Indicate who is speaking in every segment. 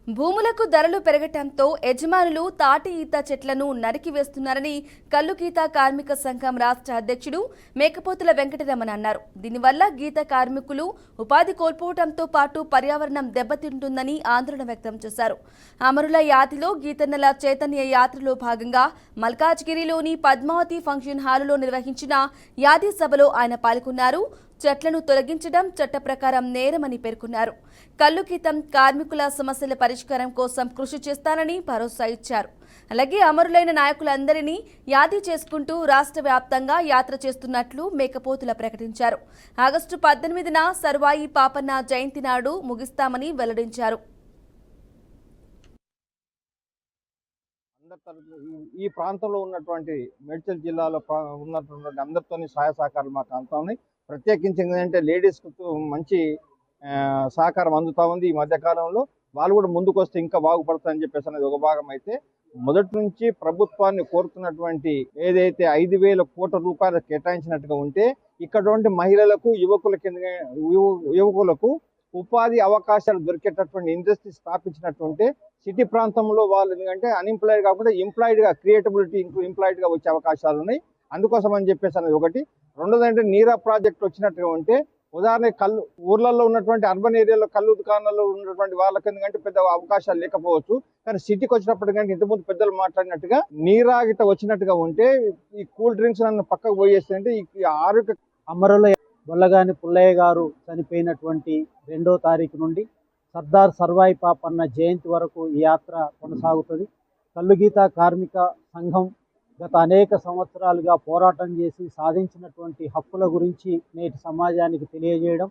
Speaker 1: భూములకు ధరలు పెరగటంతో యజమానులు తాటి ఈత చెట్లను నరికివేస్తున్నారని కల్లు గీత కార్మిక సంఘం రాష్ట్ర అధ్యక్షుడు మేకపోతుల వెంకటరమణ అన్నారు. దీనివల్ల గీత కార్మికులు ఉపాధి కోల్పోవడంతో పాటు పర్యావరణం దెబ్బతింటుందని ఆందోళన వ్యక్తం చేశారు. అమరుల యాదిలో గీతన్నల చైతన్య యాత్రలో భాగంగా మల్కాజ్గిరిలోని పద్మావతి ఫంక్షన్ హాలులో నిర్వహించిన యాది సభలో ఆయన పాల్గొన్నారు. చెట్లను తొలగించడం చట్ట ప్రకారం నేరమని పేర్కొన్నారు. కల్లు గీతం కార్మికుల సమస్యల పరిష్కారం కోసం కృషి చేస్తానని భరోసా ఇచ్చారు. అలాగే అమరులైన నాయకులందరినీ యాది చేసుకుంటూ రాష్ట్ర వ్యాప్తంగా యాత్ర చేస్తున్నట్లు మేకపోతుల ప్రకటించారు. ఆగస్టు 18న సర్వాయి పాపన్న జయంతి నాడు ముగిస్తామని వెల్లడించారు.
Speaker 2: ఈ ప్రాంతంలో ఉన్నటువంటి మేడ్చల్ జిల్లాలో ఉన్నటువంటి అందరితోని సహాయ సహకారాలు మాకు అందుతా ఉన్నాయి. ప్రత్యేకించి ఏంటంటే లేడీస్కు మంచి సహకారం అందుతూ ఉంది. ఈ మధ్యకాలంలో వాళ్ళు కూడా ముందుకు వస్తే ఇంకా బాగుపడతారని చెప్పేసి అనేది ఒక భాగం అయితే, మొదటి నుంచి ప్రభుత్వాన్ని కోరుతున్నటువంటి ఏదైతే 5,000 కోట్ల రూపాయలు కేటాయించినట్టుగా ఉంటే ఇక్కడ మహిళలకు యువకులకు ఉపాధి అవకాశాలు దొరికేటటువంటి ఇండస్ట్రీ స్థాపించినట్టుంటే సిటీ ప్రాంతంలో వాళ్ళు ఎందుకంటే అన్ఎంప్లాయిడ్ కాకుండా ఎంప్లాయిడ్గా క్రియేటబిలిటీ ఎంప్లాయిడ్గా వచ్చే అవకాశాలు ఉన్నాయి. అందుకోసం అని చెప్పేసి అనేది ఒకటి. రెండోదంటే నీరా ప్రాజెక్ట్ వచ్చినట్టుగా ఉంటే ఉదాహరణ కళ్ళు ఊర్లలో ఉన్నటువంటి అర్బన్ ఏరియాలో కళ్ళు దుకాణాల్లో ఉన్నటువంటి వాళ్ళకి ఎందుకంటే పెద్ద అవకాశాలు లేకపోవచ్చు, కానీ సిటీకి వచ్చినప్పటికంటే ఇంతకుముందు పెద్దలు మాట్లాడినట్టుగా నీరాగిట వచ్చినట్టుగా ఉంటే ఈ కూల్ డ్రింక్స్ నన్ను పక్కకు పోయేస్తుంటే ఈ ఆరోగ్య
Speaker 3: అమరుల బొల్లగాని పుల్లయ్య గారు చనిపోయినటువంటి 2వ తారీఖు నుండి సర్దార్ సర్వాయి పాపన్న జయంతి వరకు ఈ యాత్ర కొనసాగుతుంది. కల్లు గీత కార్మిక సంఘం గత అనేక సంవత్సరాలుగా పోరాటం చేసి సాధించినటువంటి హక్కుల గురించి నేటి సమాజానికి తెలియజేయడం,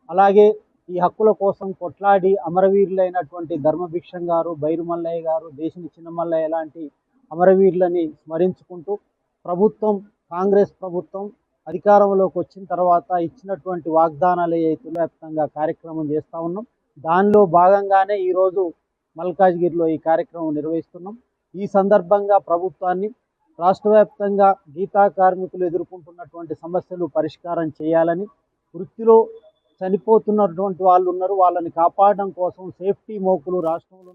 Speaker 3: అలాగే ఈ హక్కుల కోసం కొట్లాడి అమరవీరులైనటువంటి ధర్మభిక్షం గారు, బైరుమల్లయ్య గారు, దేశిని చిన్నమల్లయ్య లాంటి అమరవీరులని స్మరించుకుంటూ ప్రభుత్వం కాంగ్రెస్ ప్రభుత్వం అధికారంలోకి వచ్చిన తర్వాత ఇచ్చినటువంటి వాగ్దానాలు వ్యాప్తంగా కార్యక్రమం చేస్తూ ఉన్నాం. దానిలో భాగంగానే ఈరోజు మల్కాజ్గిరిలో ఈ కార్యక్రమం నిర్వహిస్తున్నాం. ఈ సందర్భంగా ప్రభుత్వాన్ని రాష్ట్ర వ్యాప్తంగా గీతా కార్మికులు ఎదుర్కొంటున్నటువంటి సమస్యలు పరిష్కారం చేయాలని, వృత్తిలో చనిపోతున్నటువంటి వాళ్ళు ఉన్నారు, వాళ్ళని కాపాడడం కోసం సేఫ్టీ మోకులు రాష్ట్రంలో